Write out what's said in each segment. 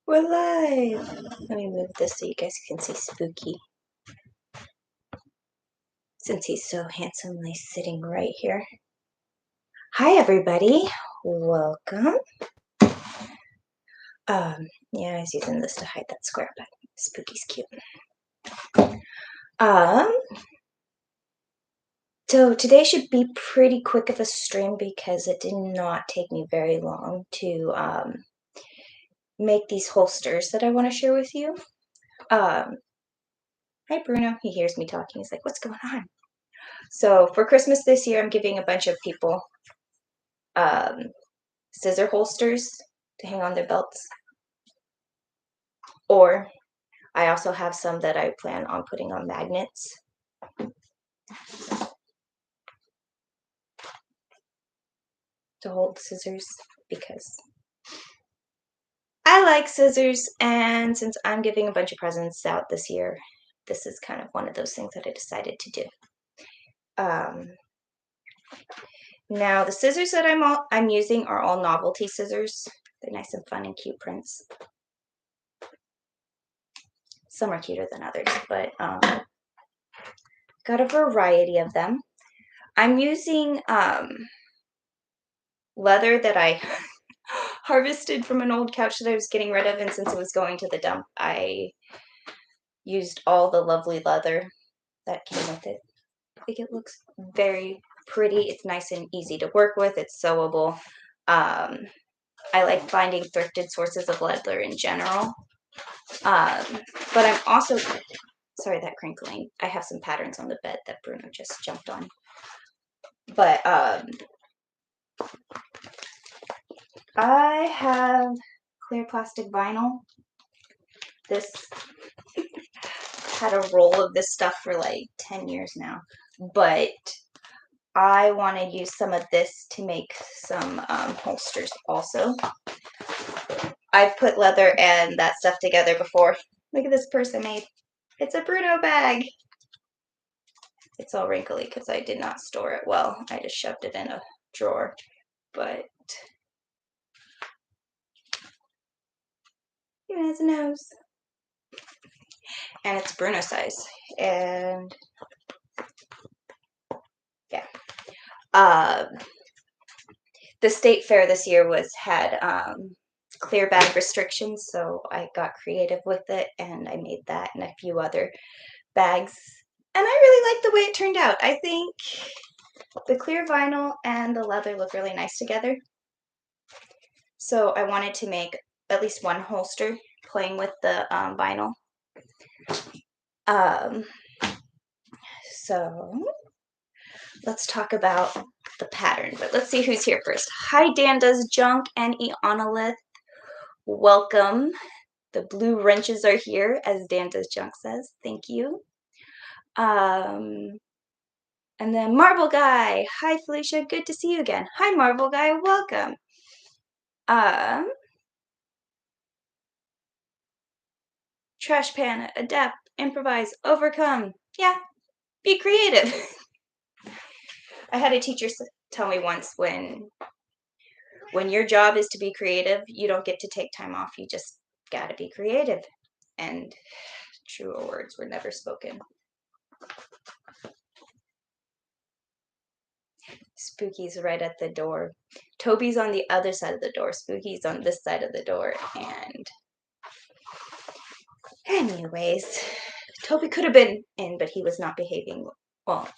We're live. Let me move this so you guys can see Spooky. Since he's so handsomely sitting right here. Hi, everybody. Welcome. Yeah, I was using this to hide that square, but Spooky's cute. So today should be pretty quick of a stream because it did not take me very long to make these holsters that I want to share with you. Hi, Bruno. He hears me talking. He's like, what's going on? So for Christmas this year, I'm giving a bunch of people scissor holsters to hang on their belts. Or I also have some that I plan on putting on magnets. To hold scissors because I like scissors, and since I'm giving a bunch of presents out this year, this is kind of one of those things that I decided to do. Now the scissors that I'm using are all novelty scissors. They're nice and fun and cute prints. Some are cuter than others, but got a variety of them. I'm using leather that I harvested from an old couch that I was getting rid of, and since it was going to the dump, I used all the lovely leather that came with it. I think it looks very pretty. It's nice and easy to work with. It's sewable. I like finding thrifted sources of leather in general. But I'm also, sorry, that crinkling. I have some patterns on the bed that Bruno just jumped on. But I have clear plastic vinyl. This had a roll of this stuff for like 10 years now, but I want to use some of this to make some holsters also. I've put leather and that stuff together before. Look at this purse I made. It's a Bruno bag. It's all wrinkly because I did not store it well. I just shoved it in a drawer, but he has a nose. And it's Bruno size. And yeah. The state fair this year had clear bag restrictions, so I got creative with it and I made that and a few other bags. And I really like the way it turned out. I think the clear vinyl and the leather look really nice together. So I wanted to make at least one holster playing with the vinyl. So let's talk about the pattern, but let's see who's here first. Hi, Dan Does Junk and Eonolith. Welcome. The blue wrenches are here, as Dan Does Junk says. Thank you. And then Marble Guy. Hi, Felicia. Good to see you again. Hi, Marble Guy. Welcome. Trash Pan, adapt, improvise, overcome. Yeah, be creative. I had a teacher tell me once when your job is to be creative, you don't get to take time off. You just gotta be creative. And truer words were never spoken. Spooky's right at the door. Toby's on the other side of the door. Spooky's on this side of the door. And anyways, Toby could have been in, but he was not behaving well.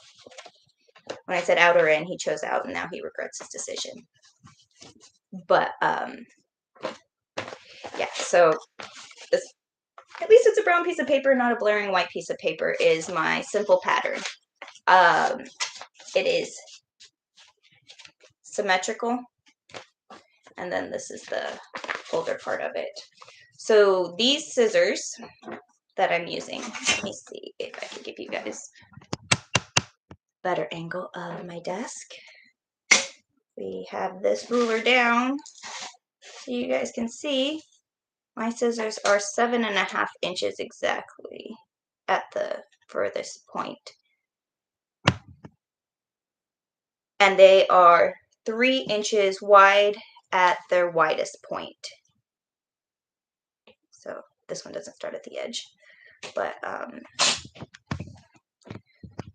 When I said out or in, he chose out, and now he regrets his decision. But yeah, so this, at least it's a brown piece of paper, not a blaring white piece of paper, is my simple pattern. It is symmetrical, and then this is the folder part of it. So these scissors that I'm using, let me see if I can give you guys a better angle of my desk. We have this ruler down so you guys can see my scissors are 7.5 inches exactly at the furthest point. And they are 3 inches wide at their widest point. So this one doesn't start at the edge. But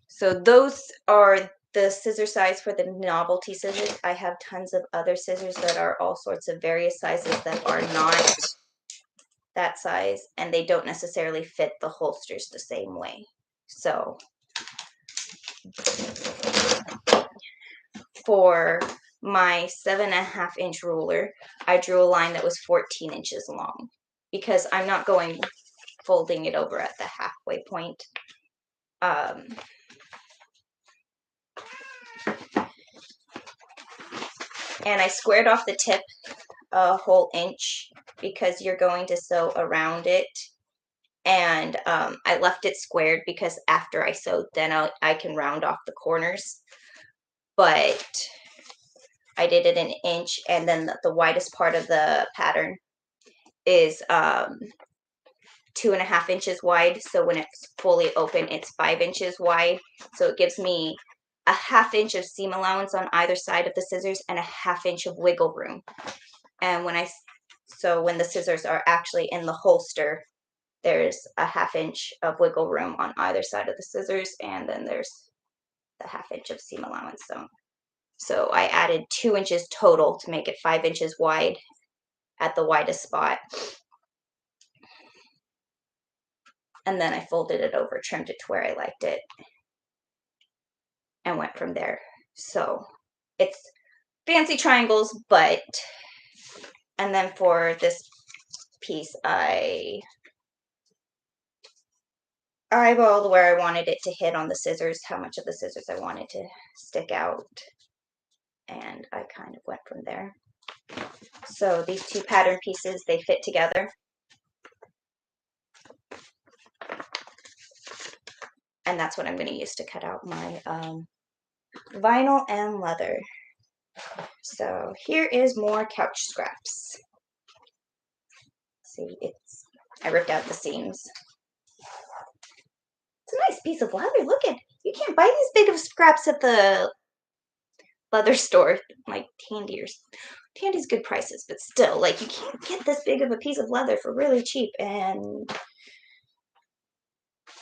so those are the scissor size for the novelty scissors. I have tons of other scissors that are all sorts of various sizes that are not that size, and they don't necessarily fit the holsters the same way. So for my 7.5 inch ruler, I drew a line that was 14 inches long because I'm not going folding it over at the halfway point. And I squared off the tip a whole inch because you're going to sew around it. And I left it squared because after I sewed, then I can round off the corners. But I did it an inch, and then the widest part of the pattern is 2.5 inches wide. So when it's fully open, it's 5 inches wide. So it gives me a 1/2 inch of seam allowance on either side of the scissors and a 1/2 inch of wiggle room. And when the scissors are actually in the holster, there's a 1/2 inch of wiggle room on either side of the scissors, and then there's the 1/2 inch of seam allowance. So I added 2 inches total to make it 5 inches wide at the widest spot. And then I folded it over, trimmed it to where I liked it, and went from there. So it's fancy triangles, and then for this piece, I eyeballed where I wanted it to hit on the scissors, how much of the scissors I wanted to stick out, and I kind of went from there. So these two pattern pieces, they fit together. And that's what I'm going to use to cut out my vinyl and leather. So here is more couch scraps. See, I ripped out the seams. It's a nice piece of leather. Look at, you can't buy these big of scraps at the leather store, like Tandy's good prices, but still, like, you can't get this big of a piece of leather for really cheap, and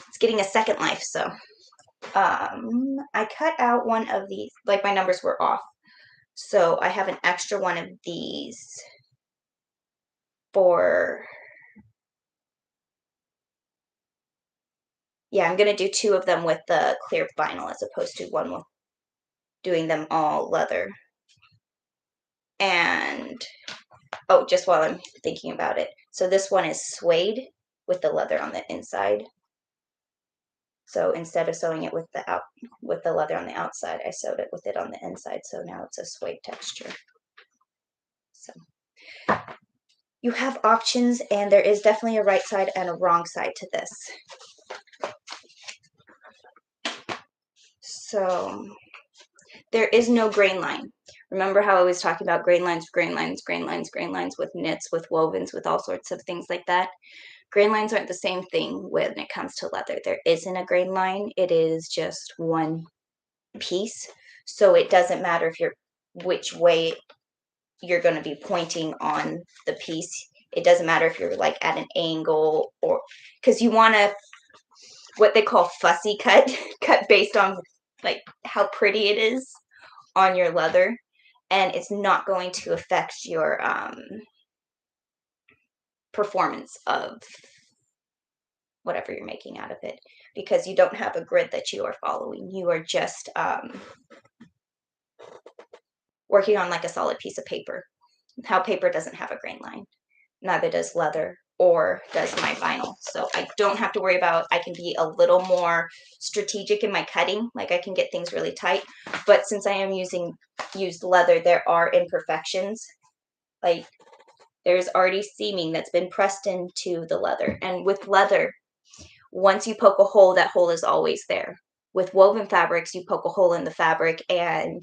it's getting a second life. So I cut out one of these, like my numbers were off, so I have an extra one of these for, yeah, I'm gonna do 2 of them with the clear vinyl as opposed to one with doing them all leather. And oh, just while I'm thinking about it, so this one is suede with the leather on the inside. So instead of sewing it with the leather on the outside, I sewed it with it on the inside. So now it's a suede texture. So you have options, and there is definitely a right side and a wrong side to this. So there is no grain line. Remember how I was talking about grain lines with knits, with wovens, with all sorts of things like that? Grain lines aren't the same thing when it comes to leather. There isn't a grain line. It is just one piece. So it doesn't matter which way you're going to be pointing on the piece. It doesn't matter if you're like at an angle, or because you want to, what they call fussy cut based on like how pretty it is on your leather, and it's not going to affect your performance of whatever you're making out of it, because you don't have a grid that you are following. You are just working on like a solid piece of paper. How paper doesn't have a grain line. Neither does leather or does my vinyl. So I don't have to worry about, I can be a little more strategic in my cutting. Like I can get things really tight. But since I am used leather, there are imperfections. Like there's already seaming that's been pressed into the leather. And with leather, once you poke a hole, that hole is always there. With woven fabrics, you poke a hole in the fabric and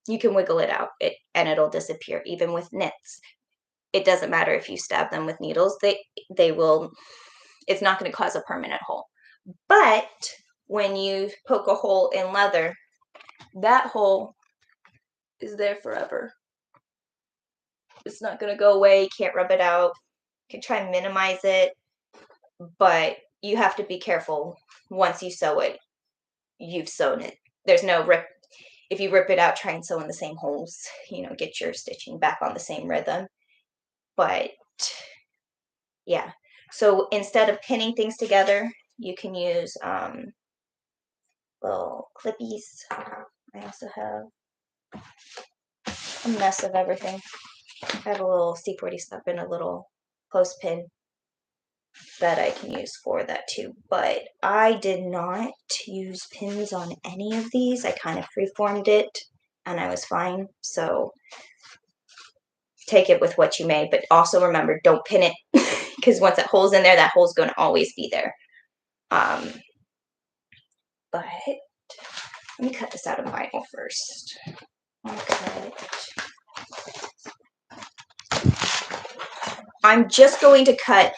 you can wiggle it out and it'll disappear. Even with knits, it doesn't matter if you stab them with needles, they will, it's not going to cause a permanent hole. But when you poke a hole in leather, that hole is there forever. It's not going to go away. You can't rub it out, can try and minimize it, but you have to be careful. Once you sew it, you've sewn it. There's no rip. If you rip it out, try and sew in the same holes, get your stitching back on the same rhythm. But yeah, so instead of pinning things together, you can use little clippies. I also have a mess of everything. I have a little C40 stuff and a little clothespin that I can use for that too. But I did not use pins on any of these. I kind of freeformed it and I was fine. So take it with what you may, but also remember, don't pin it because once that hole's in there, that hole's going to always be there. But let me cut this out of vinyl first. Okay. I'm just going to cut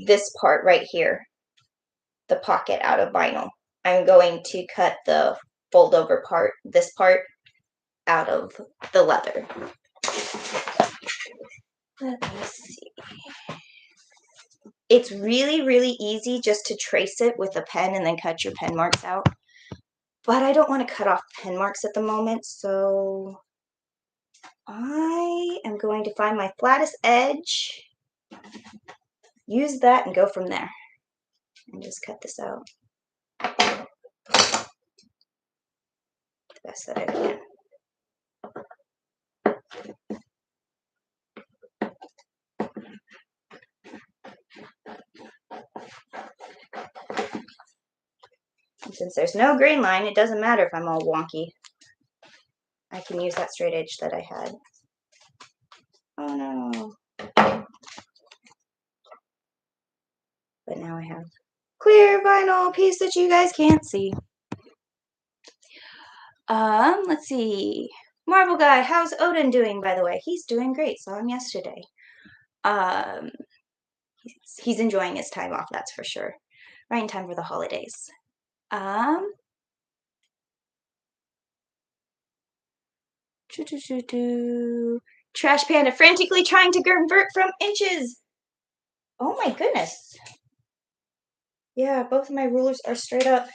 this part right here, the pocket, out of vinyl. I'm going to cut the fold over part, this part, out of the leather. Let me see. It's really, really easy just to trace it with a pen and then cut your pen marks out. But I don't want to cut off pen marks at the moment, so I am going to find my flattest edge, use that, and go from there. And just cut this out the best that I can. And since there's no grain line, it doesn't matter if I'm all wonky. I can use that straight edge that I had. Oh no. But now I have clear vinyl piece that you guys can't see. Let's see. Marvel Guy, how's Odin doing, by the way? He's doing great. Saw him yesterday. He's enjoying his time off, that's for sure. Right in time for the holidays. Trash Panda frantically trying to convert from inches. Oh my goodness. Yeah, both of my rulers are straight up.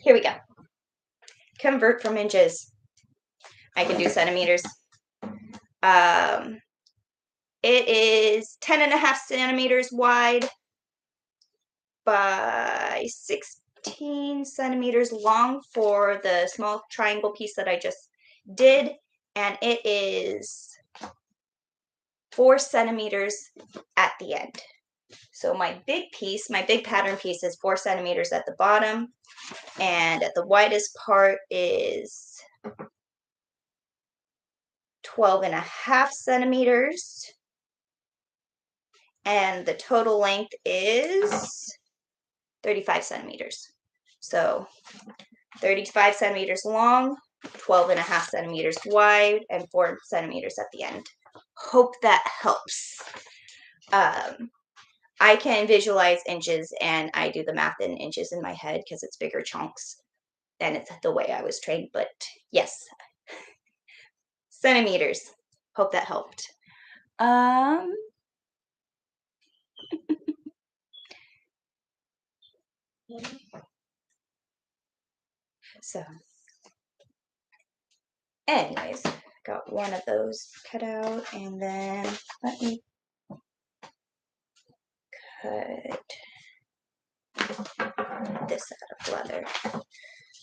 Here we go. Convert from inches. I can do centimeters. It is 10.5 centimeters wide by 16 centimeters long for the small triangle piece that I just did, and it is 4 centimeters at the end. So my big piece, my big pattern piece, is 4 centimeters at the bottom, and at the widest part is 12.5 centimeters, and the total length is 35 centimeters. So 35 centimeters long, 12.5 centimeters wide, and 4 centimeters at the end. Hope that helps. I can visualize inches, and I do the math in inches in my head because it's bigger chunks, and it's the way I was trained. But yes, centimeters. Hope that helped. So, anyways, got one of those cut out, and then let me cut this out of leather.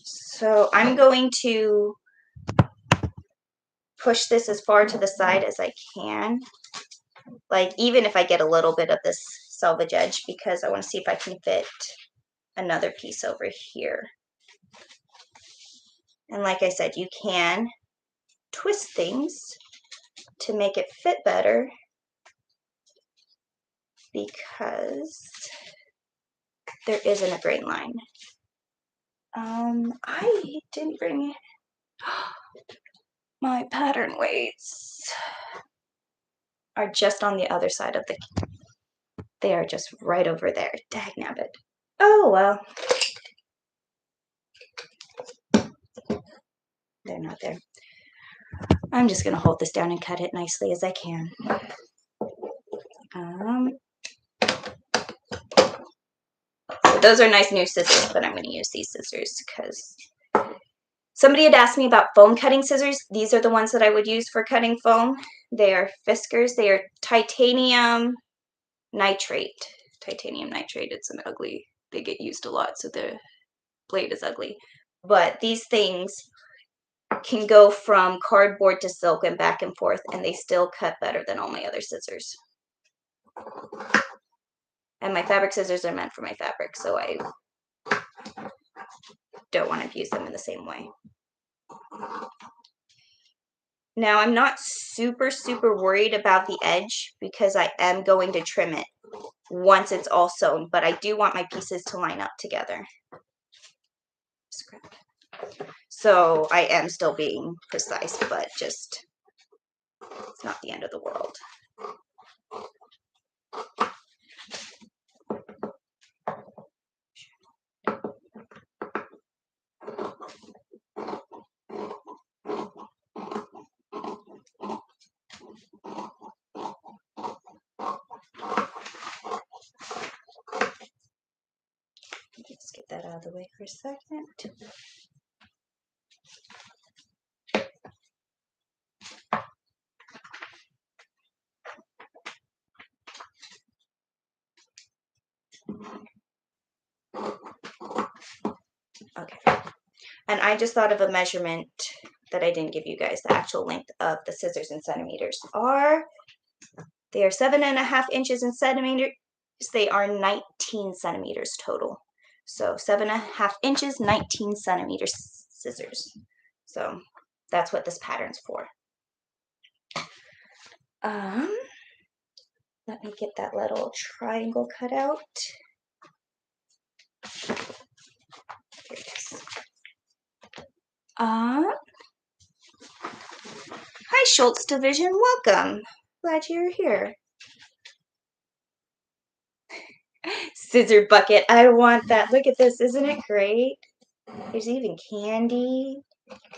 So I'm going to push this as far to the side as I can, like even if I get a little bit of this selvage edge, because I want to see if I can fit another piece over here. And like I said, you can twist things to make it fit better, because there isn't a grain line. I didn't bring my pattern weights. Are just on the other side of the, they are just right over there. Dagnabbit. Oh well. They're not there. I'm just gonna hold this down and cut it nicely as I can. So those are nice new scissors, but I'm going to use these scissors because somebody had asked me about foam cutting scissors. These are the ones that I would use for cutting foam. They are Fiskars. They are titanium nitrate. Titanium nitrate, it's an ugly, they get used a lot, so the blade is ugly. But these things can go from cardboard to silk and back and forth, and they still cut better than all my other scissors. And my fabric scissors are meant for my fabric, so I don't want to use them in the same way. Now, I'm not super worried about the edge because I am going to trim it once it's all sewn, but I do want my pieces to line up together. So I am still being precise, but just, it's not the end of the world. Let's get that out of the way for a second. Okay. And I just thought of a measurement that I didn't give you guys. The actual length of the scissors in centimeters they are 7.5 inches in centimeters. They are 19 centimeters total. So 7.5 inches, 19 centimeters scissors. So that's what this pattern's for. Let me get that little triangle cut out. Here it is. Hi, Schultz Division. Welcome. Glad you're here. Scissor bucket. I want that. Look at this. Isn't it great? There's even candy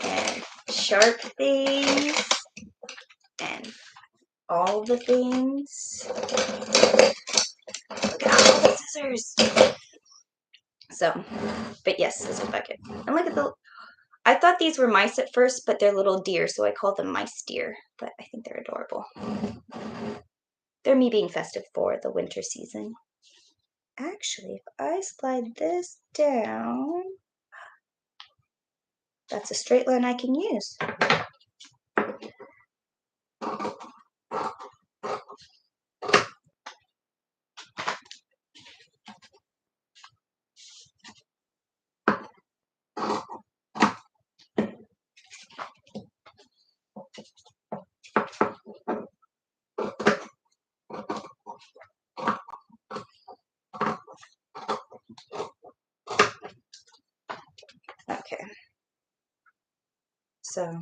and sharp things and all the things. Look at all the scissors. So, but yes, scissor bucket. And look at the, I thought these were mice at first, but they're little deer, so I call them mice deer. But I think they're adorable. They're me being festive for the winter season. Actually, if I slide this down, that's a straight line I can use. Okay. So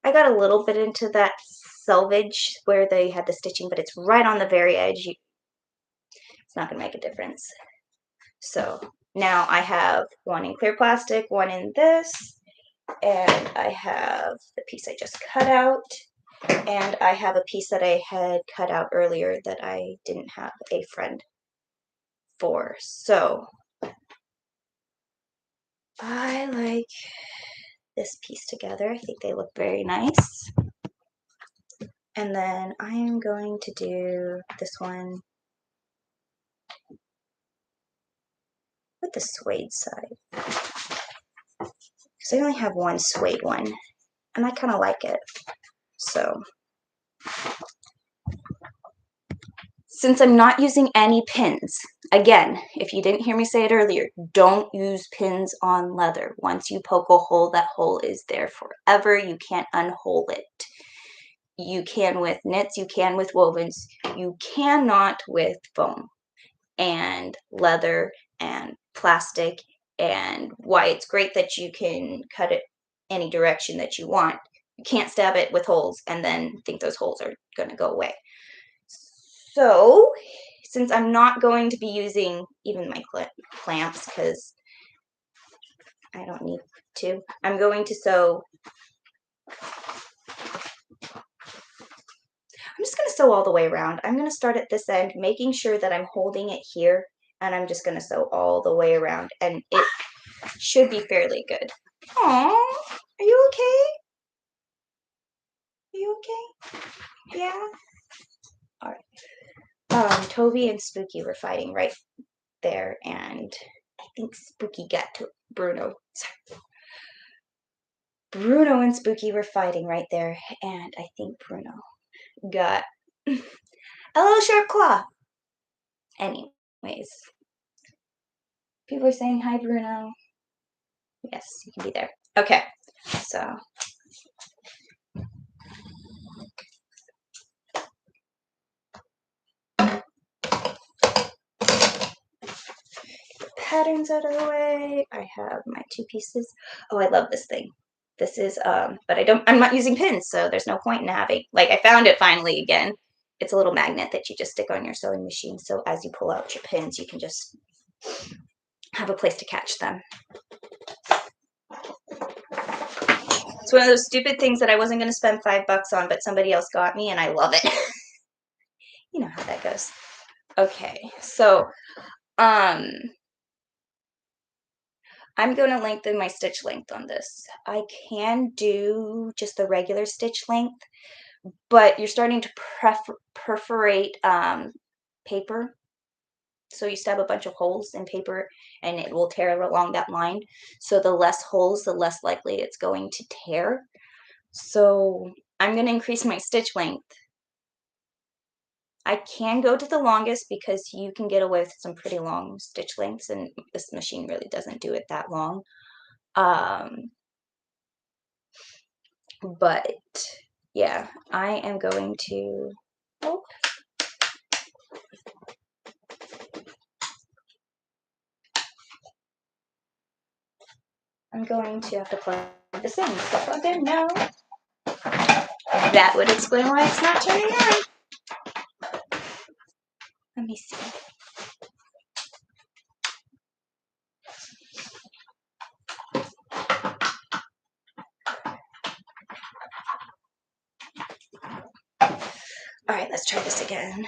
I got a little bit into that selvage where they had the stitching, but it's right on the very edge. It's not going to make a difference. So now I have one in clear plastic, one in this, and I have the piece I just cut out, and I have a piece that I had cut out earlier that I didn't have a friend for. So I like this piece together. I think they look very nice. And then I am going to do this one with the suede side. Because I only have one suede one, and I kind of like it. So, since I'm not using any pins, again, if you didn't hear me say it earlier, don't use pins on leather. Once you poke a hole, that hole is there forever. You can't unhole it. You can with knits, you can with wovens, you cannot with foam and leather and plastic. And why it's great that you can cut it any direction that you want. You can't stab it with holes and then think those holes are going to go away. So, since I'm not going to be using even my clamps because I don't need to, I'm going to sew. I'm just going to sew all the way around. I'm going to start at this end, making sure that I'm holding it here, and I'm just going to sew all the way around, and it should be fairly good. Aw, are you okay? Are you okay? Yeah? All right. Toby and Spooky were fighting right there, and I think Spooky got to Bruno. Sorry. Bruno and Spooky were fighting right there, and I think Bruno got a little sharp claw. Anyways, people are saying hi, Bruno. Yes, you can be there. Okay, so patterns out of the way. I have my 2 pieces. Oh, I love this thing. This is but I'm not using pins, so there's no point in having, like, I found it finally again. It's a little magnet that you just stick on your sewing machine, so as you pull out your pins, you can just have a place to catch them. It's one of those stupid things that I wasn't going to spend $5 on, but somebody else got me, and I love it. You know how that goes. Okay, so I'm going to lengthen my stitch length on this. I can do just the regular stitch length, but you're starting to perforate paper. So you stab a bunch of holes in paper and it will tear along that line. So the less holes, the less likely it's going to tear. So I'm going to increase my stitch length. I can go to the longest because you can get away with some pretty long stitch lengths, and this machine really doesn't do it that long. But yeah, I am going to, oh, I'm going to have to plug this in. Is it plugged in? No. That would explain why it's not turning on. Let me see. All right, let's try this again.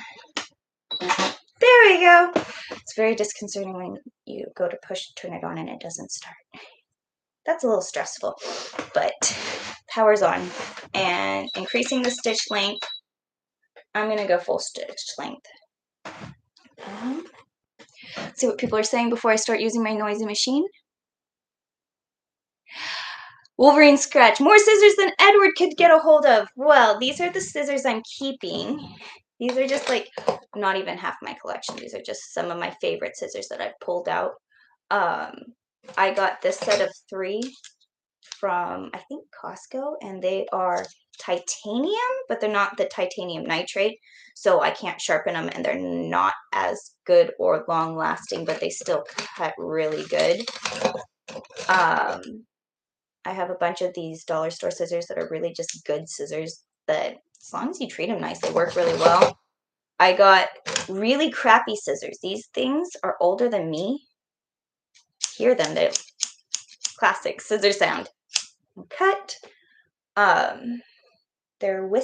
There we go. It's very disconcerting when you go to turn it on and it doesn't start. That's a little stressful, but power's on. And increasing the stitch length, I'm going to go full stitch length. See what people are saying before I start using my noisy machine. Wolverine scratch. More scissors than Edward could get a hold of. Well, these are the scissors I'm keeping. These are just like not even half my collection. These are just some of my favorite scissors that I've pulled out. I got this set of 3 from, I think, Costco, and they are titanium, but they're not the titanium nitrate, so I can't sharpen them, and they're not as good or long lasting, but they still cut really good. I have a bunch of these dollar store scissors that are really just good scissors that, as long as you treat them nice, they work really well. I got really crappy scissors. These things are older than me. Hear them, they're classic scissor sound. Cut. They're I love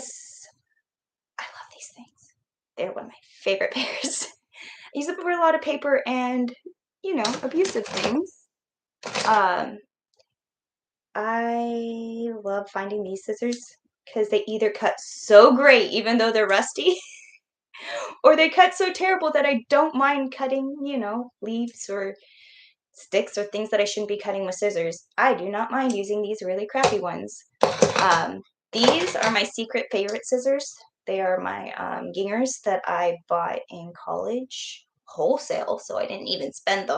these things. They're one of my favorite pairs. I use them for a lot of paper and, you know, abusive things. I love finding these scissors because they either cut so great even though they're rusty, or they cut so terrible that I don't mind cutting, you know, leaves or sticks or things that I shouldn't be cutting with scissors. I do not mind using these really crappy ones. These are my secret favorite scissors. They are my Gingers that I bought in college wholesale, so I didn't even spend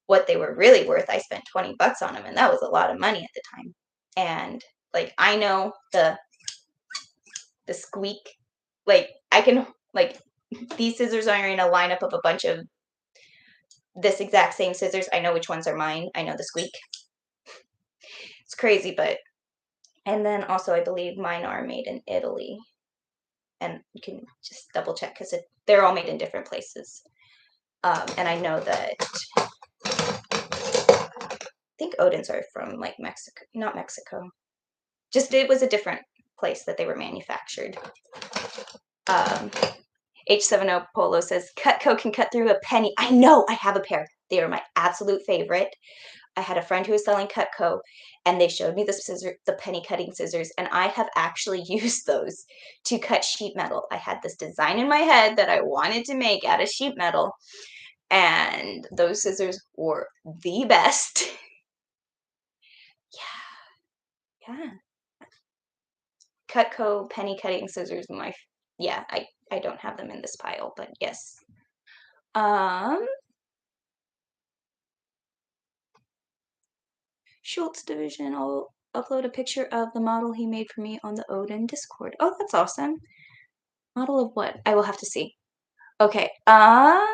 what they were really worth. I spent $20 on them, and that was a lot of money at the time. And like, I know the squeak, like I can, like, these scissors are in a lineup of a bunch of this exact same scissors. I know which ones are mine. I know the squeak. It's crazy, but, and then also I believe mine are made in Italy, and you can just double check because they're all made in different places. And I know that I think Odin's are from like Mexico, not Mexico. Just it was a different place that they were manufactured. H70 Polo says, Cutco can cut through a penny. I know, I have a pair. They are my absolute favorite. I had a friend who was selling Cutco, and they showed me the penny cutting scissors, and I have actually used those to cut sheet metal. I had this design in my head that I wanted to make out of sheet metal, and those scissors were the best. Yeah, yeah. Cutco penny cutting scissors, yeah, I don't have them in this pile, but yes. Schultz Division, I'll upload a picture of the model he made for me on the Odin Discord. Oh, that's awesome. Model of what? I will have to see. Okay. How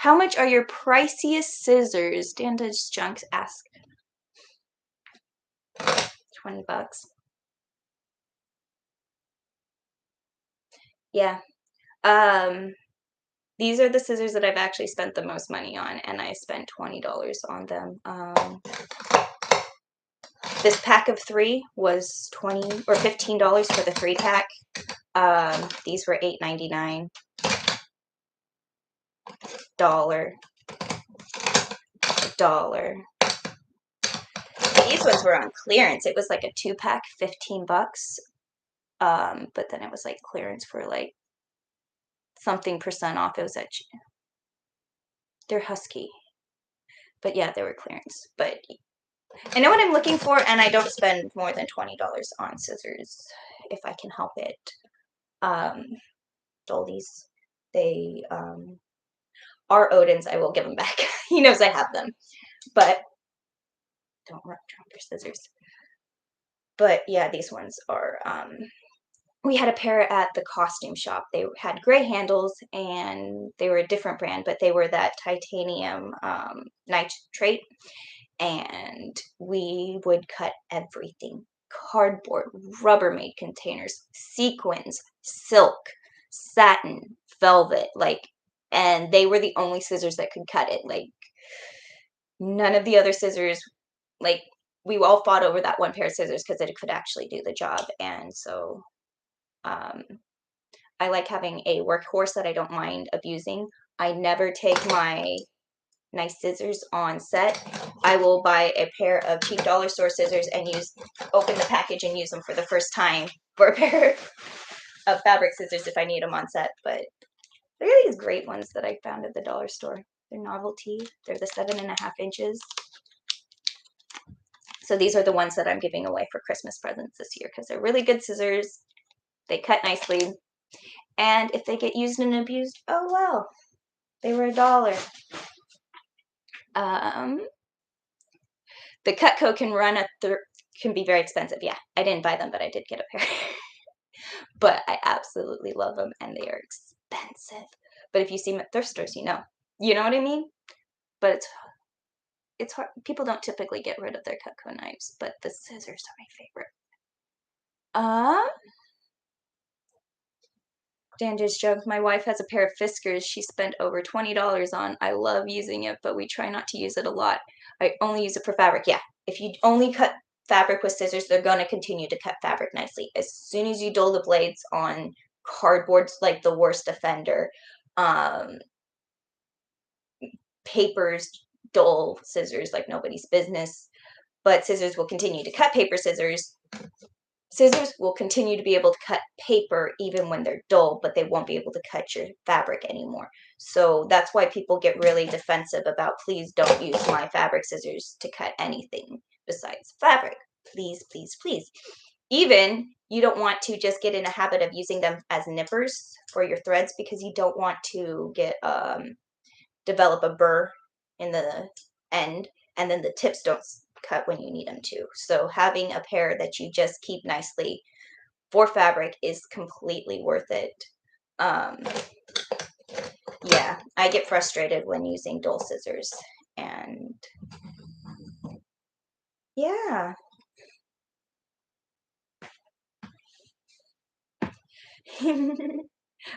much are your priciest scissors? Danda's Junks asked. $20. Yeah. These are the scissors that I've actually spent the most money on, and I spent $20 on them. This pack of 3 was $20 or $15 for the 3-pack. These were $8.99. Dollar. These ones were on clearance. It was like a 2-pack, $15. But then it was like clearance for like something % off. It was at they're husky. But yeah, they were clearance. But I know what I'm looking for, and I don't spend more than $20 on scissors if I can help it. Doldies, they are Odin's. I will give them back. He knows I have them, but don't drop your scissors. But yeah, these ones are. We had a pair at the costume shop. They had gray handles, and they were a different brand, but they were that titanium nitrate. And we would cut everything: cardboard, Rubbermaid containers, sequins, silk, satin, velvet, and they were the only scissors that could cut it. Like, none of the other scissors, like, we all fought over that one pair of scissors because it could actually do the job. And so I like having a workhorse that I don't mind abusing. I never take my nice scissors on set. I will buy a pair of cheap dollar store scissors and open the package and use them for the first time for a pair of fabric scissors if I need them on set. But there are these great ones that I found at the dollar store. They're novelty. They're the 7.5 inches. So these are the ones that I'm giving away for Christmas presents this year because they're really good scissors. They cut nicely. And if they get used and abused, oh well, they were $1. The Cutco can be very expensive. Yeah, I didn't buy them, but I did get a pair. But I absolutely love them, and they are expensive. But if you see them at thrift stores, you know what I mean. But it's hard. People don't typically get rid of their Cutco knives, but the scissors are my favorite. Dan just joked, my wife has a pair of Fiskars she spent over $20 on. I love using it, but we try not to use it a lot. I only use it for fabric. Yeah, if you only cut fabric with scissors, they're going to continue to cut fabric nicely. As soon as you dull the blades on cardboard's like the worst offender. Papers dull scissors like nobody's business, but scissors will continue to cut paper scissors. Scissors will continue to be able to cut paper even when they're dull, but they won't be able to cut your fabric anymore. So that's why people get really defensive about, please don't use my fabric scissors to cut anything besides fabric. Please, please, please. Even you don't want to just get in a habit of using them as nippers for your threads because you don't want to get develop a burr in the end, and then the tips don't cut when you need them to. So having a pair that you just keep nicely for fabric is completely worth it. Yeah, I get frustrated when using dull scissors, and yeah.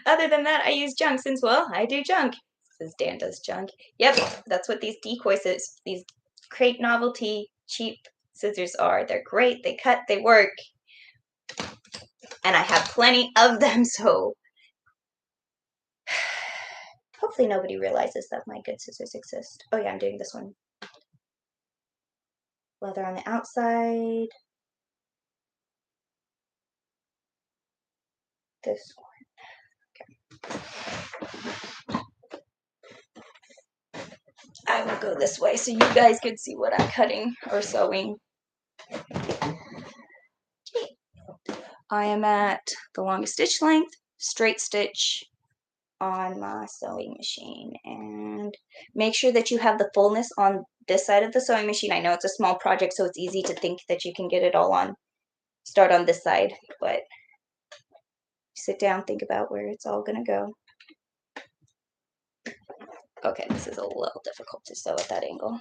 Other than that, I use junk since, well, I do junk. Says Dan does junk. Yep, that's what these decoys is. These crate novelty cheap scissors are. They're great. They cut. They work. and I have plenty of them, so hopefully nobody realizes that my good scissors exist. Oh yeah, I'm doing this one. Leather on the outside. This one. Okay. I will go this way so you guys can see what I'm cutting or sewing. I am at the longest stitch length, straight stitch on my sewing machine, and make sure that you have the fullness on this side of the sewing machine. I know it's a small project, so it's easy to think that you can get it all on, start on this side, but sit down, think about where it's all gonna go. Okay, this is a little difficult to sew at that angle.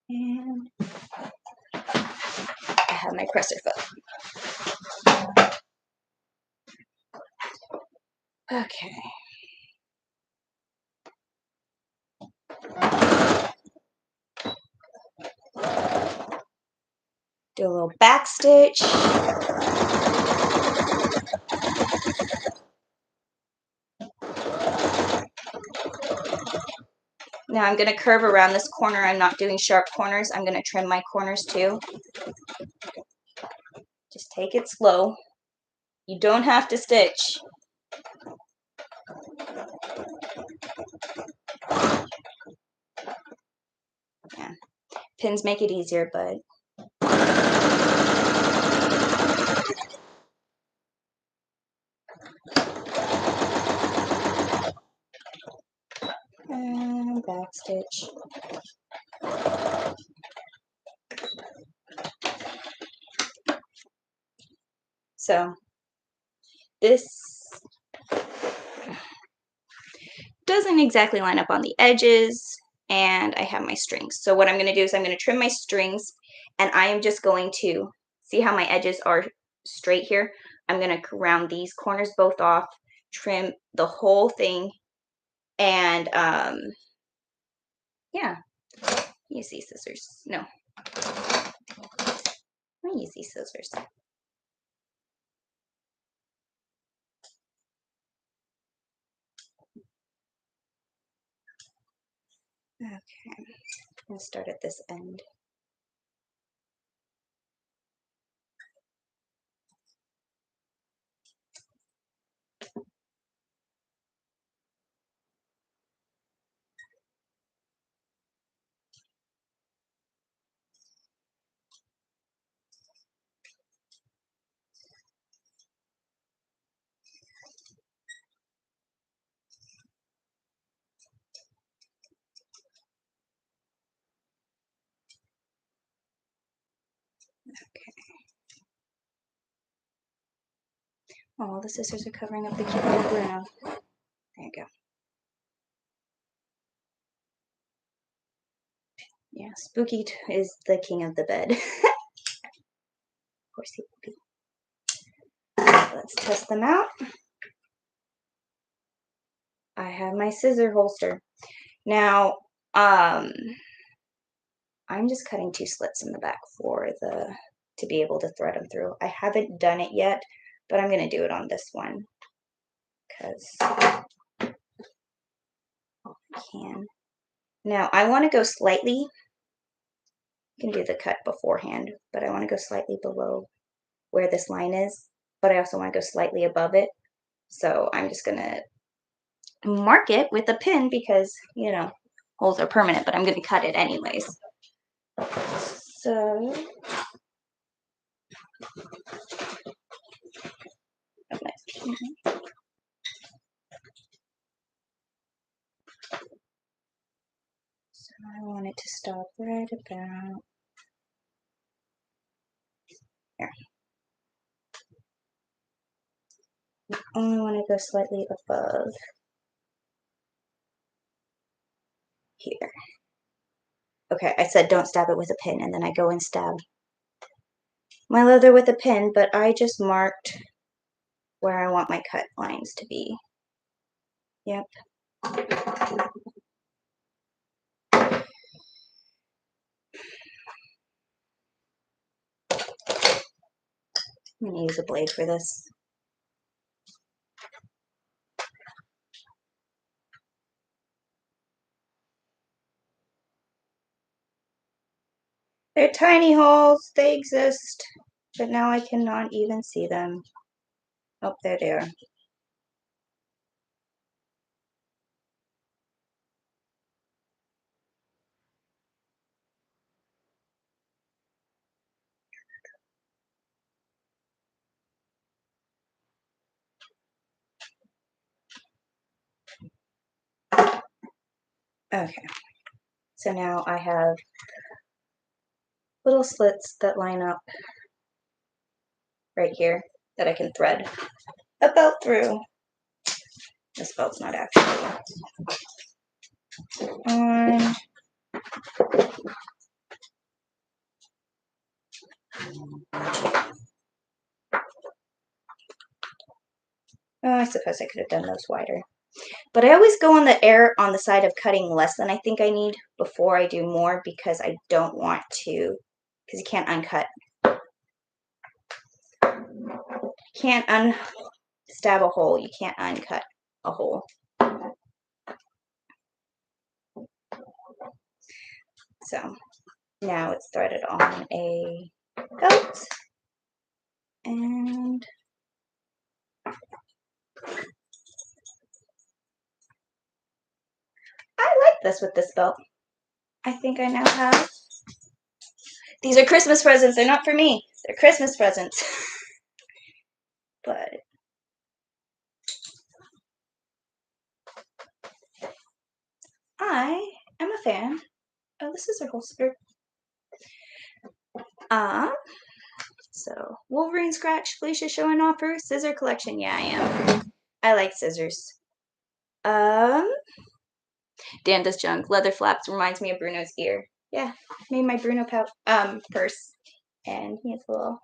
And I have my presser foot. Okay. Do a little back stitch. Now I'm going to curve around this corner. I'm not doing sharp corners. I'm going to trim my corners too. Just take it slow. You don't have to stitch. Yeah. Pins make it easier, but and back stitch. So this doesn't exactly line up on the edges, and I have my strings. So what I'm going to do is I'm going to trim my strings, and I am just going to see how my edges are straight here. I'm going to round these corners both off, trim the whole thing, and yeah, use these scissors. No, I use these scissors. Okay, I'm going to start at this end. Okay. Oh, the scissors are covering up the cute little Bruno. There you go. Yeah, Spooky is the king of the bed. Of course he will be. Let's test them out. I have my scissor holster. Now, I'm just cutting 2 slits in the back for to be able to thread them through. I haven't done it yet, but I'm going to do it on this one because I can. Now, I want to go slightly, you can do the cut beforehand, but I want to go slightly below where this line is, but I also want to go slightly above it. So I'm just going to mark it with a pin because, you know, holes are permanent, but I'm going to cut it anyways. So I want it to stop right about here. I only want to go slightly above here. Okay, I said don't stab it with a pin, and then I go and stab my leather with a pin, but I just marked where I want my cut lines to be. Yep. I'm going to use a blade for this. They're tiny holes. They exist. But now I cannot even see them. Oh, there they are. Okay. So now I have little slits that line up right here that I can thread a belt through. This belt's not actually on. Oh, I suppose I could have done those wider. But I always go on the side of cutting less than I think I need before I do more because I don't want to, because you can't uncut. You can't unstab a hole. You can't uncut a hole. So now it's threaded on a belt. And I like this with this belt. I think I now have. These are Christmas presents. They're not for me. They're Christmas presents. But I am a fan of the scissor holster. So Wolverine scratch, Felicia showing off her scissor collection. Yeah, I am. I like scissors. Dan does junk. Leather flaps reminds me of Bruno's ear. Yeah, made my Bruno purse, and he has little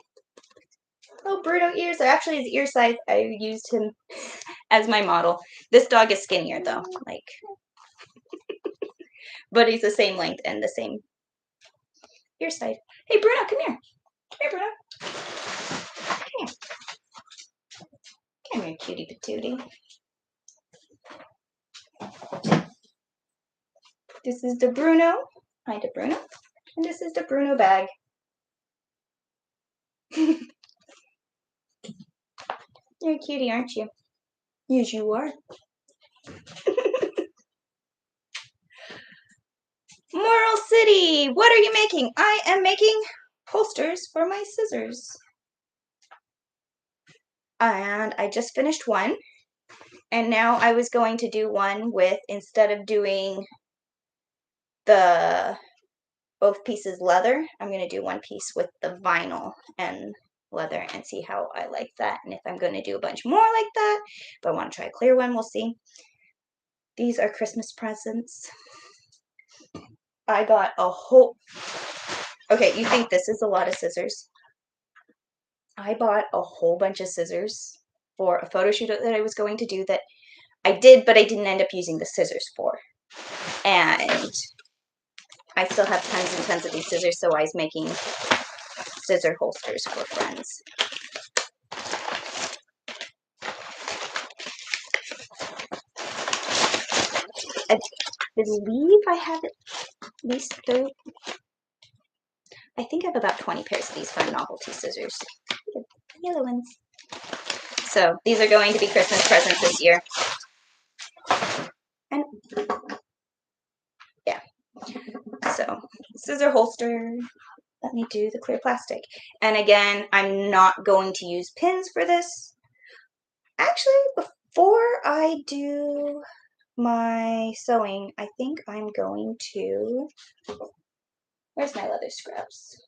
Bruno ears. They're actually his ear size. I used him as my model. This dog is skinnier though, like, but he's the same length and the same ear size. Hey Bruno, come here. Come here, Bruno. Come here. Come here, cutie patootie. This is the Bruno. Hi to Bruno. And this is the Bruno bag. You're a cutie, aren't you? Yes, you are. Moral City, what are you making? I am making holsters for my scissors. And I just finished one. And now I was going to do one with, instead of doing the both pieces leather, I'm going to do one piece with the vinyl and leather and see how I like that. And if I'm going to do a bunch more like that, but I want to try a clear one, we'll see. These are Christmas presents. I got a whole... Okay, you think this is a lot of scissors? I bought a whole bunch of scissors for a photo shoot that I was going to do that I did, but I didn't end up using the scissors for. And I still have tons and tons of these scissors, so I was making scissor holsters for friends. I believe I have at least 30. I think I have about 20 pairs of these fun novelty scissors. The yellow ones. So these are going to be Christmas presents this year. And yeah. So scissor holster. Let me do the clear plastic. And again, I'm not going to use pins for this. Actually, before I do my sewing, I think I'm going to... Where's my leather scraps?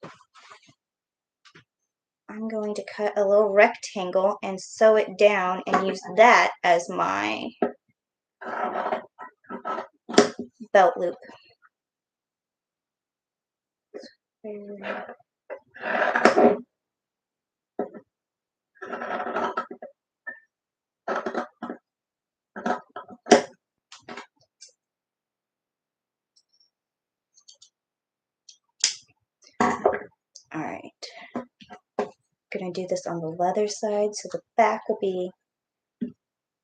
I'm going to cut a little rectangle and sew it down and use that as my belt loop. Alright. I'm going to do this on the leather side, so the back will be...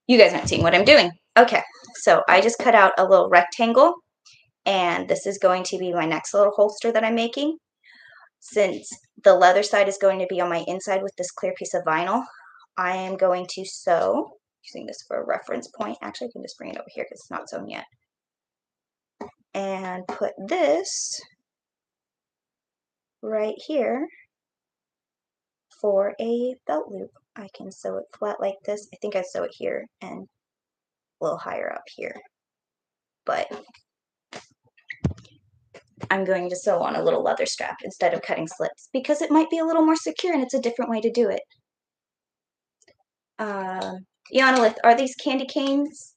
You guys aren't seeing what I'm doing. Okay, so I just cut out a little rectangle, and this is going to be my next little holster that I'm making. Since the leather side is going to be on my inside with this clear piece of vinyl, I am going to sew, using this for a reference point. Actually, I can just bring it over here because it's not sewn yet. And put this right here for a belt loop. I can sew it flat like this. I think I sew it here and a little higher up here. But I'm going to sew on a little leather strap instead of cutting slips because it might be a little more secure and it's a different way to do it. Yanalith, are these candy canes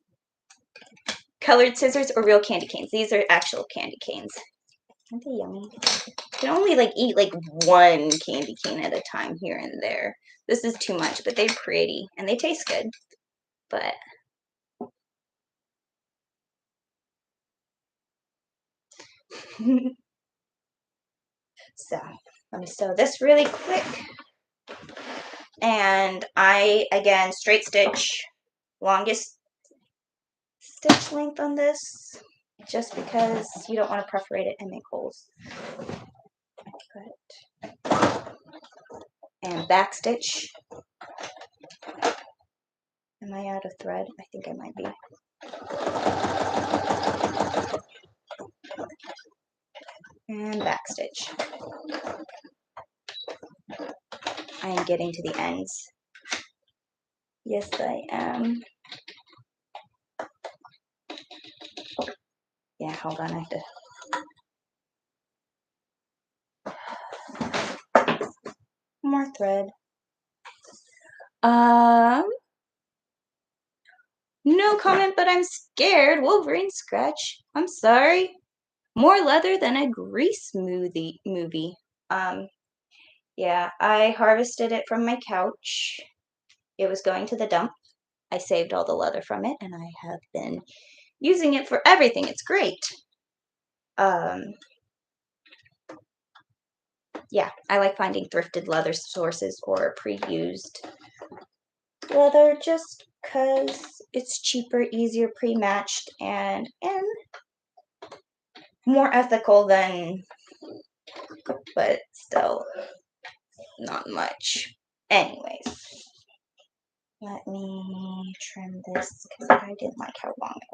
colored scissors or real candy canes? These are actual candy canes. Aren't they yummy? You can only eat one candy cane at a time here and there. This is too much, but they're pretty and they taste good. But so let me sew this really quick. And I, again, straight stitch, longest stitch length on this, just because you don't want to perforate it and make holes. And back stitch. Am I out of thread? I think I might be. And back stitch. I am getting to the ends. Yes, I am. Yeah, hold on, I have to... More thread. No comment, but I'm scared. Wolverine scratch. I'm sorry. More leather than a grease movie. Yeah, I harvested it from my couch. It was going to the dump. I saved all the leather from it, and I have been using it for everything. It's great. Yeah, I like finding thrifted leather sources or pre-used leather just because it's cheaper, easier, pre-matched, and more ethical than, but still not much. Anyways, let me trim this because I didn't like how long it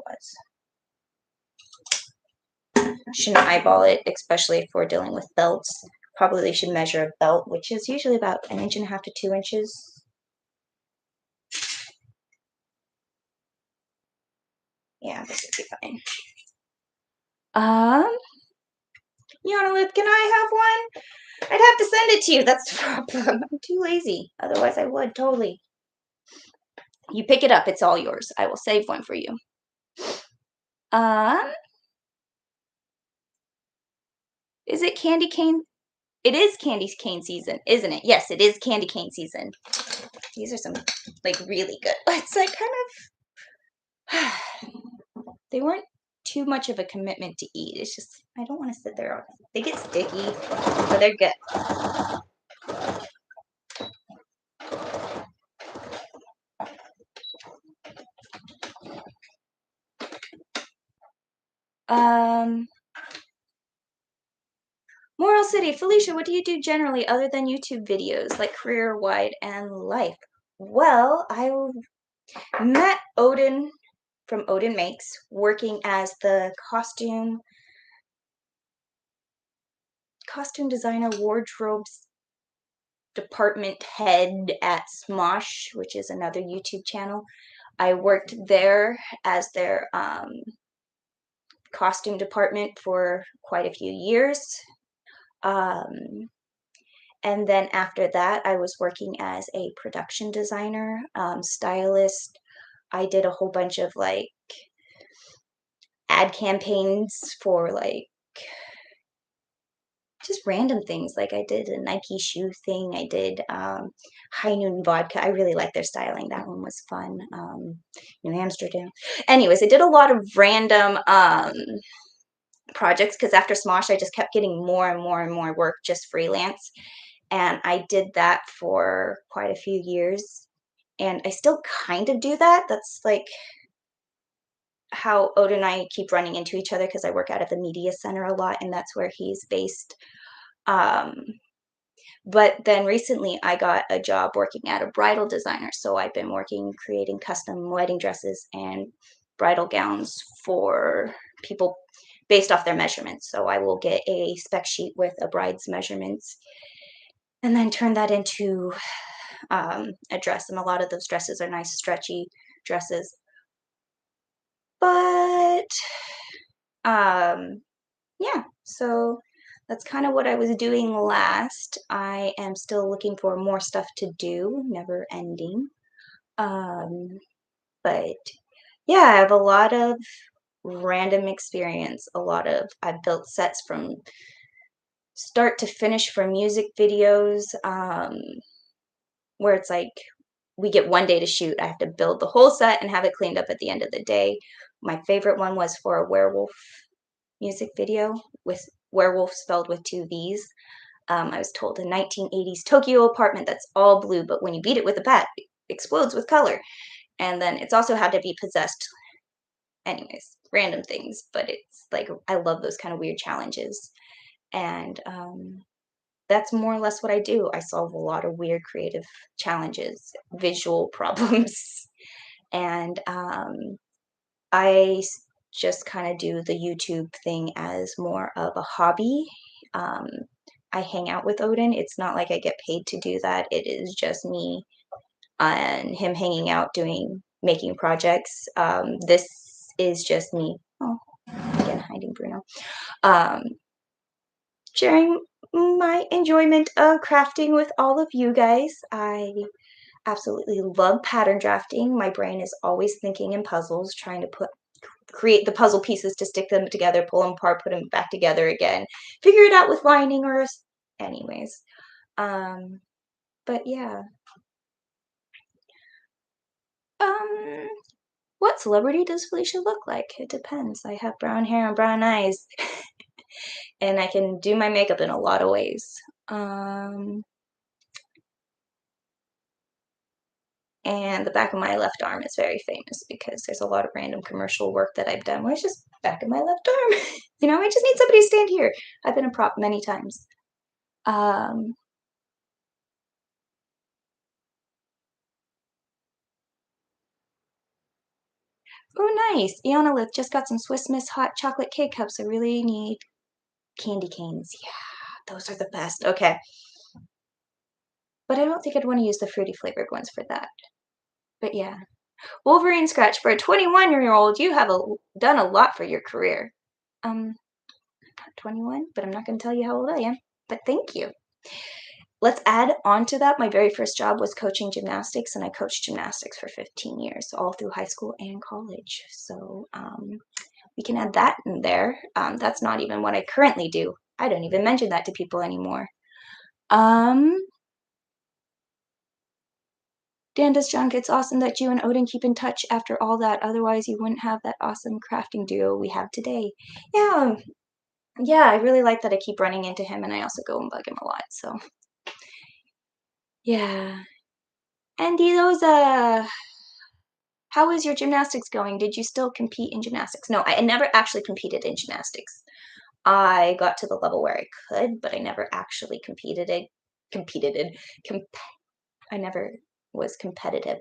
was. Shouldn't eyeball it, especially if we're dealing with belts. Probably should measure a belt, which is usually about 1.5 to 2 inches. Yeah, this would be fine. Yanalith, can I have one? I'd have to send it to you. That's the problem. I'm too lazy. Otherwise, I would totally. You pick it up. It's all yours. I will save one for you. Is it candy cane? It is candy cane season, isn't it? Yes, it is candy cane season. These are some really good. It's kind of. They weren't too much of a commitment to eat. It's just I don't want to sit there. They get sticky, but they're good. Moral City, Felicia, what do you do generally other than YouTube videos, like career-wide and life? Well, I met Odin from Odin Makes, working as the costume designer wardrobes department head at Smosh, which is another YouTube channel. I worked there as their costume department for quite a few years. And then after that, I was working as a production designer, stylist. I did a whole bunch of ad campaigns for just random things. Like I did a Nike shoe thing. I did High Noon Vodka. I really liked their styling. That one was fun. New Amsterdam. Anyways, I did a lot of random projects because after Smosh, I just kept getting more and more and more work just freelance. and I did that for quite a few years, and I still kind of do that. That's, like, how Oda and I keep running into each other because I work out at the media center a lot, and that's where he's based. Um, but then recently I got a job working at a bridal designer, so I've been working creating custom wedding dresses and bridal gowns for people based off their measurements. So I will get a spec sheet with a bride's measurements and then turn that into a dress. And a lot of those dresses are nice, stretchy dresses. But um, yeah, so that's kind of what I was doing last. I am still looking for more stuff to do, never ending. Um, but yeah, I have a lot of random experience. I've built sets from start to finish for music videos, where it's like we get one day to shoot. I have to build the whole set and have it cleaned up at the end of the day. My favorite one was for a werewolf music video with werewolf spelled with two V's. I was told a 1980s Tokyo apartment that's all blue, but when you beat it with a bat, it explodes with color. And then it's also had to be possessed. Anyways, random things, but it's like I love those kind of weird challenges. And that's more or less what I do. I solve a lot of weird creative challenges, visual problems, and just kind of do the YouTube thing as more of a hobby. Um, I hang out with Odin. It's not like I get paid to do that. It is just me and him hanging out making projects. This is just me. Oh, again, hiding Bruno. Um, Sharing my enjoyment of crafting with all of you guys. I absolutely love pattern drafting. My brain is always thinking in puzzles, trying to create the puzzle pieces to stick them together, pull them apart, put them back together again, figure it out with lining or anyways. But yeah. Um, what celebrity does Felicia look like? It depends. I have brown hair and brown eyes, and I can do my makeup in a lot of ways. And the back of my left arm is very famous because there's a lot of random commercial work that I've done where it's just back of my left arm. I just need somebody to stand here. I've been a prop many times. Um, oh, nice. Iana Lith just got some Swiss Miss hot chocolate K-cups. I really need candy canes. Yeah, those are the best. Okay. But I don't think I'd want to use the fruity flavored ones for that. But yeah. Wolverine Scratch, for a 21-year-old, you have done a lot for your career. I'm not 21, but I'm not going to tell you how old I am. But thank you. Let's add on to that. My very first job was coaching gymnastics, and I coached gymnastics for 15 years, all through high school and college. So we can add that in there. That's not even what I currently do. I don't even mention that to people anymore. Dan does junk. It's awesome that you and Odin keep in touch after all that. Otherwise, you wouldn't have that awesome crafting duo we have today. Yeah, yeah, I really like that I keep running into him, and I also go and bug him a lot. So, yeah. Andy, how is your gymnastics going? Did you still compete in gymnastics? No, I never actually competed in gymnastics. I got to the level where I could, but I never actually competed in. I never was competitive.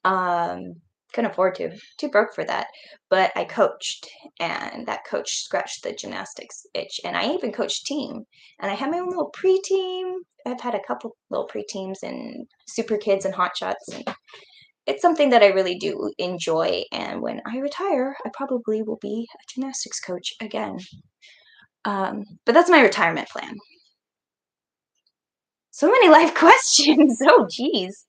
Couldn't afford to. Too broke for that. But I coached, and that coach scratched the gymnastics itch. And I even coached team. And I had my own little pre-team. I've had a couple little pre-teams and super kids and hot shots. And it's something that I really do enjoy. And when I retire, I probably will be a gymnastics coach again. But that's my retirement plan. So many life questions. Oh, geez.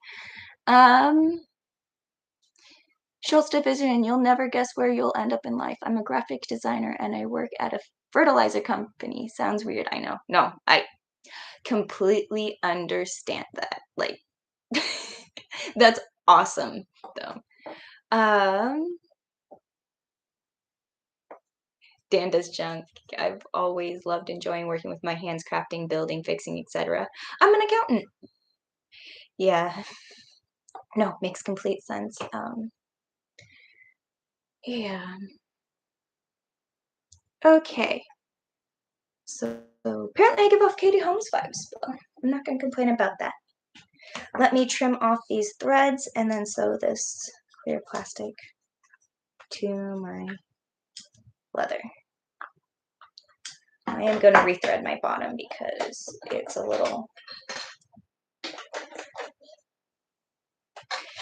Schultz Division, you'll never guess where you'll end up in life. I'm a graphic designer and I work at a fertilizer company. Sounds weird, I know. No, I completely understand that. Like, that's awesome, though. Dan does junk. I've always loved enjoying working with my hands, crafting, building, fixing, etc. I'm an accountant. Yeah. No, makes complete sense. Yeah. Okay. So apparently I give off Katie Holmes vibes, but I'm not going to complain about that. Let me trim off these threads and then sew this clear plastic to my leather. I am going to rethread my bottom because it's a little...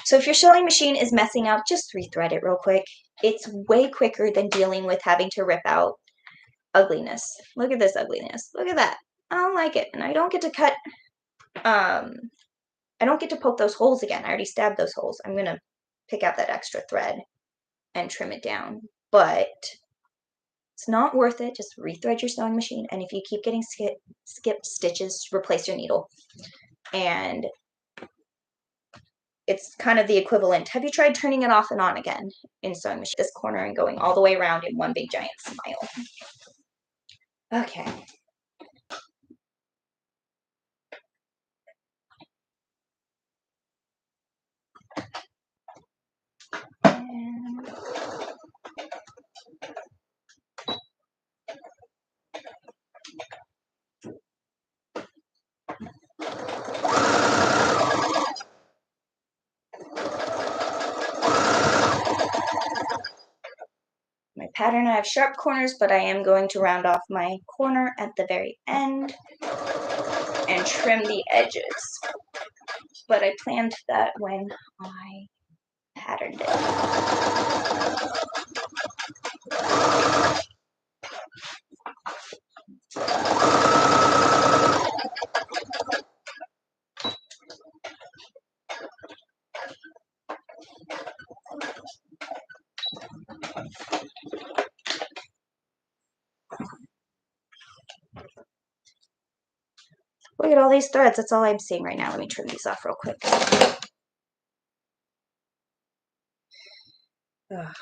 So if your sewing machine is messing up, just rethread it real quick. It's way quicker than dealing with having to rip out ugliness. Look at this ugliness. Look at that. I don't like it. And I don't get to cut, I don't get to poke those holes again. I already stabbed those holes. I'm going to pick out that extra thread and trim it down. But it's not worth it. Just rethread your sewing machine. And if you keep getting skipped stitches, replace your needle. And it's kind of the equivalent. Have you tried turning it off and on again in sewing machine? This corner and going all the way around in one big giant smile. Okay. And my pattern, I have sharp corners, but I am going to round off my corner at the very end and trim the edges. But I planned that when I patterned it. Look at all these threads. That's all I'm seeing right now. Let me trim these off real quick. Ugh.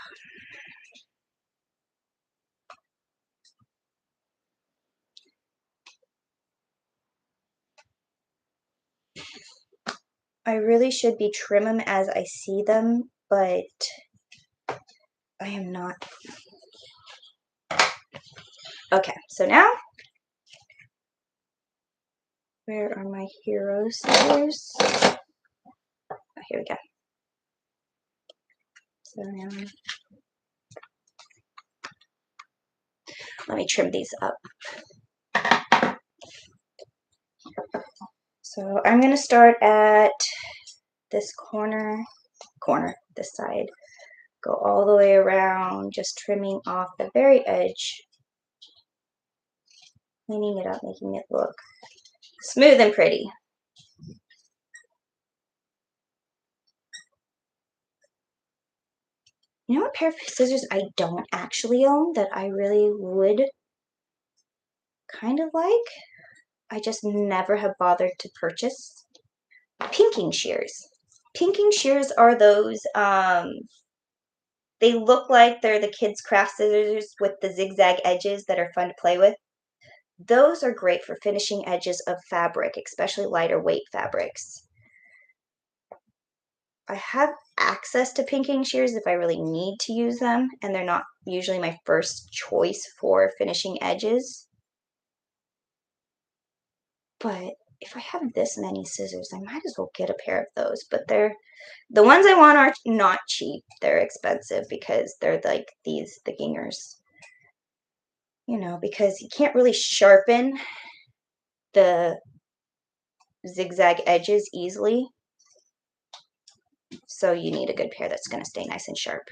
I really should be trim them as I see them, but I am not. Okay, so now, where are my hero scissors? Oh, here we go. So now, let me trim these up. So I'm going to start at this this side, go all the way around, just trimming off the very edge, cleaning it up, making it look smooth and pretty. You know what pair of scissors I don't actually own that I really would kind of like? I just never have bothered to purchase? Pinking shears. Pinking shears are those, they look like they're the kids' craft scissors with the zigzag edges that are fun to play with. Those are great for finishing edges of fabric, especially lighter weight fabrics. I have access to pinking shears if I really need to use them, and they're not usually my first choice for finishing edges. But if I have this many scissors, I might as well get a pair of those. But the ones I want are not cheap. They're expensive because they're like these, the Gingers. You know, because you can't really sharpen the zigzag edges easily. So you need a good pair that's going to stay nice and sharp.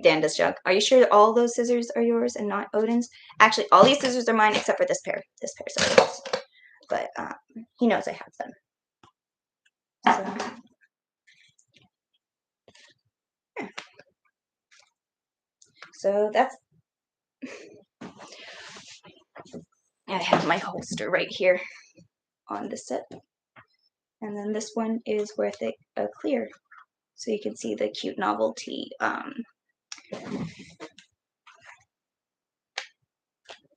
Dan does junk. Are you sure all those scissors are yours and not Odin's? Actually, all these scissors are mine except for this pair. This pair's Odin's. But he knows I have them. So, yeah. So that's... I have my holster right here on the zip. And then this one is where a clear. So you can see the cute novelty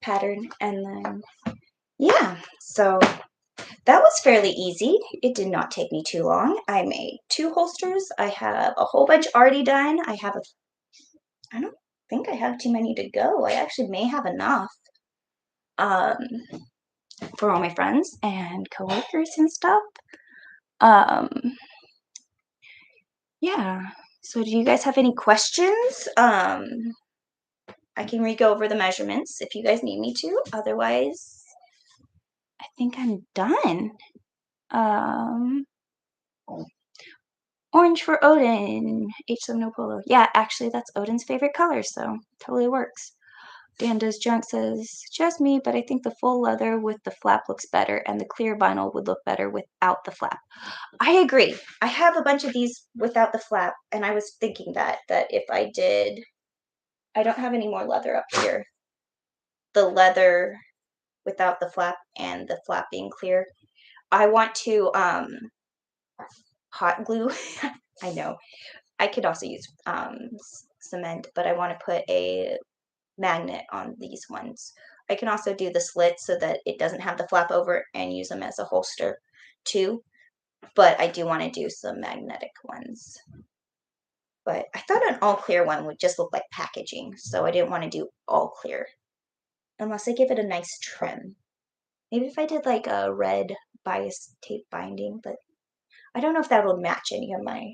pattern, and then yeah, so that was fairly easy. It did not take me too long. I made 2 holsters. I have a whole bunch already done. I don't think I have too many to go. I actually may have enough um, for all my friends and coworkers and stuff. Um, yeah. So do you guys have any questions? I can re-go over the measurements if you guys need me to. Otherwise, I think I'm done. Um, Orange for Odin. H7 no polo. Yeah, actually, that's Odin's favorite color, so totally works. Danda's Junk says, just me, but I think the full leather with the flap looks better, and the clear vinyl would look better without the flap. I agree. I have a bunch of these without the flap, and I was thinking that if I did, I don't have any more leather up here. The leather without the flap and the flap being clear. I want to hot glue. I know. I could also use cement, but I want to put a magnet on these ones. I can also do the slits so that it doesn't have the flap over it and use them as a holster too. But I do want to do some magnetic ones. But I thought an all clear one would just look like packaging, so I didn't want to do all clear. Unless I give it a nice trim. Maybe if I did like a red bias tape binding, but I don't know if that will match any of my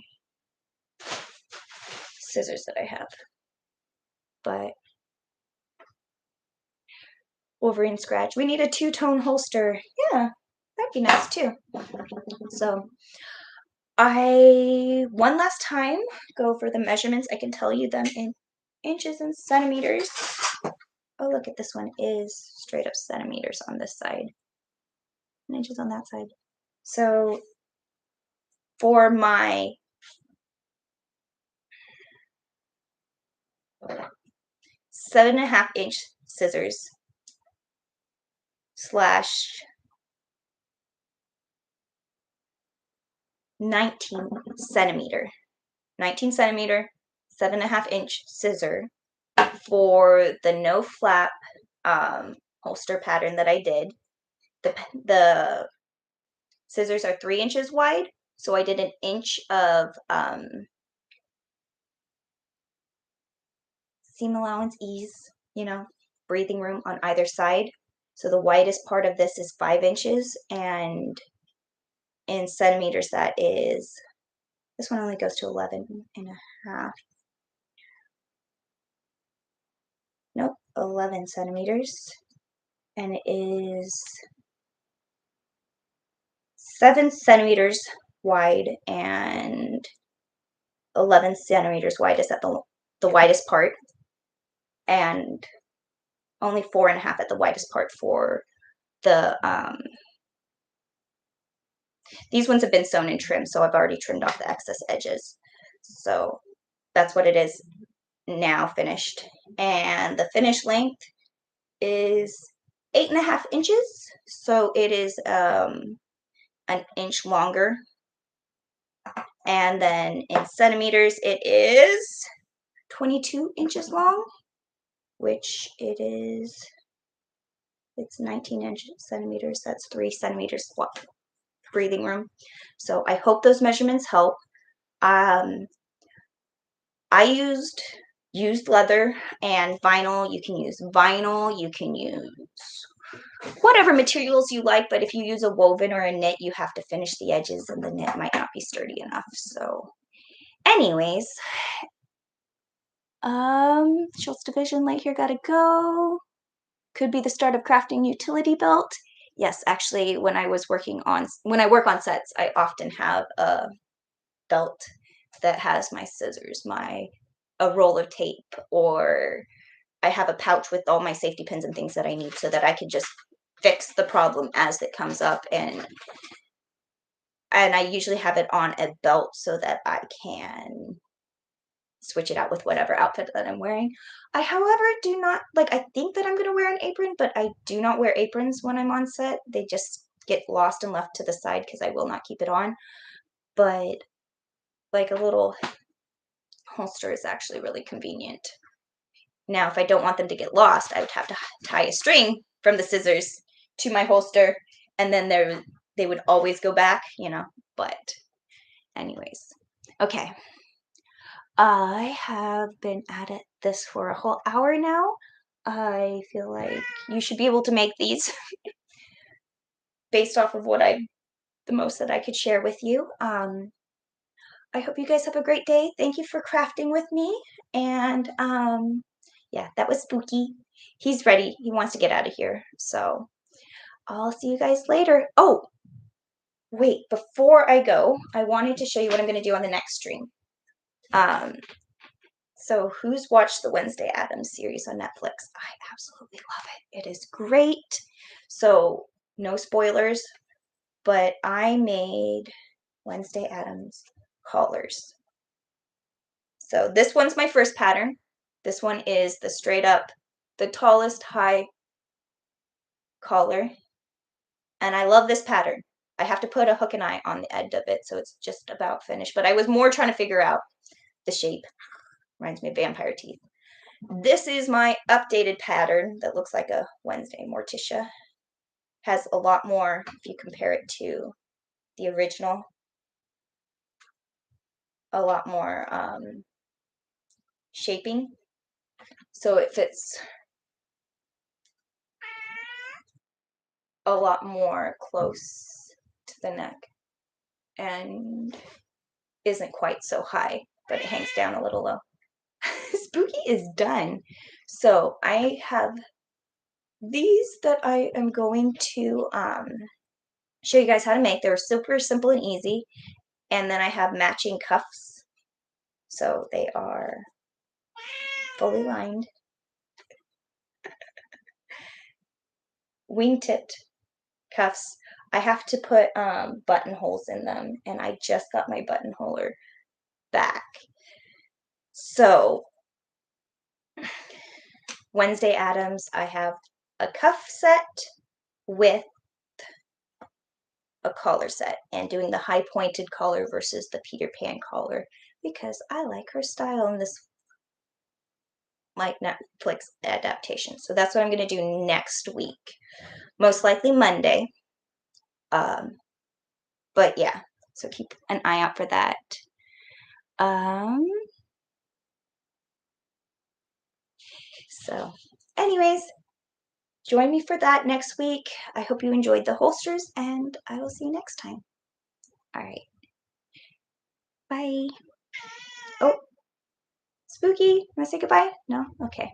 scissors that I have. But Wolverine scratch. We need a 2-tone holster. Yeah, that'd be nice too. So one last time go over the measurements. I can tell you them in inches and centimeters. Oh, look at this one is straight up centimeters on this side, and inches on that side. So for my 7.5-inch scissors slash 19 centimeter, 7.5-inch scissor for the no flap holster pattern that I did. The scissors are 3 inches wide, so I did an inch of seam allowance, ease, breathing room on either side. So the widest part of this is 5 inches, and in centimeters that is, this one only goes to 11.5. Nope, 11 centimeters, and it is 7 centimeters wide, and 11 centimeters wide is at the widest part, and only 4.5 at the widest part for the these ones have been sewn and trimmed, so I've already trimmed off the excess edges. So that's what it is now finished. And the finished length is 8.5 inches. So it is an inch longer. And then in centimeters, it is 22 inches long, which it's 19 centimeters. That's 3 centimeters breathing room. So I hope those measurements help. I used leather and vinyl. You can use vinyl, you can use whatever materials you like, but if you use a woven or a knit, you have to finish the edges and the knit might not be sturdy enough. So anyways, Schultz Division light here gotta go. Could be the start of crafting utility belt. Yes, actually, when I work on sets, I often have a belt that has my scissors, a roll of tape, or I have a pouch with all my safety pins and things that I need so that I can just fix the problem as it comes up, and I usually have it on a belt so that I can switch it out with whatever outfit that I'm wearing. I, however, do not I think that I'm going to wear an apron, but I do not wear aprons when I'm on set. They just get lost and left to the side because I will not keep it on. But like a little holster is actually really convenient. Now, if I don't want them to get lost, I would have to tie a string from the scissors to my holster, and then they would always go back, you know. But anyways, okay. I have been at this for a whole hour now. I feel like you should be able to make these based off of the most that I could share with you. I hope you guys have a great day. Thank you for crafting with me. And yeah, that was Spooky. He's ready. He wants to get out of here. So I'll see you guys later. Oh, wait, before I go, I wanted to show you what I'm going to do on the next stream. So who's watched the Wednesday Addams series on Netflix? I absolutely love it. It is great. So no spoilers, but I made Wednesday Addams collars. So this one's my first pattern. This one is the straight up, the tallest high collar. And I love this pattern. I have to put a hook and eye on the end of it, so it's just about finished. But I was more trying to figure out the shape. Reminds me of vampire teeth. This is my updated pattern that looks like a Wednesday Morticia. Has a lot more, if you compare it to the original, a lot more shaping. So it fits a lot more close to the neck and isn't quite so high, but it hangs down a little low. Spooky is done. So I have these that I am going to show you guys how to make. They're super simple and easy. And then I have matching cuffs. So they are fully lined. Wingtip cuffs. I have to put buttonholes in them, and I just got my buttonholer back. So Wednesday Addams, I have a cuff set with a collar set, and doing the high pointed collar versus the Peter Pan collar because I like her style in this like Netflix adaptation. So that's what I'm going to do next week. Most likely Monday. But yeah, so keep an eye out for that. So anyways, join me for that next week. I hope you enjoyed the holsters, and I will see you next time. All right. Bye. Oh, Spooky, want to say goodbye? No? Okay.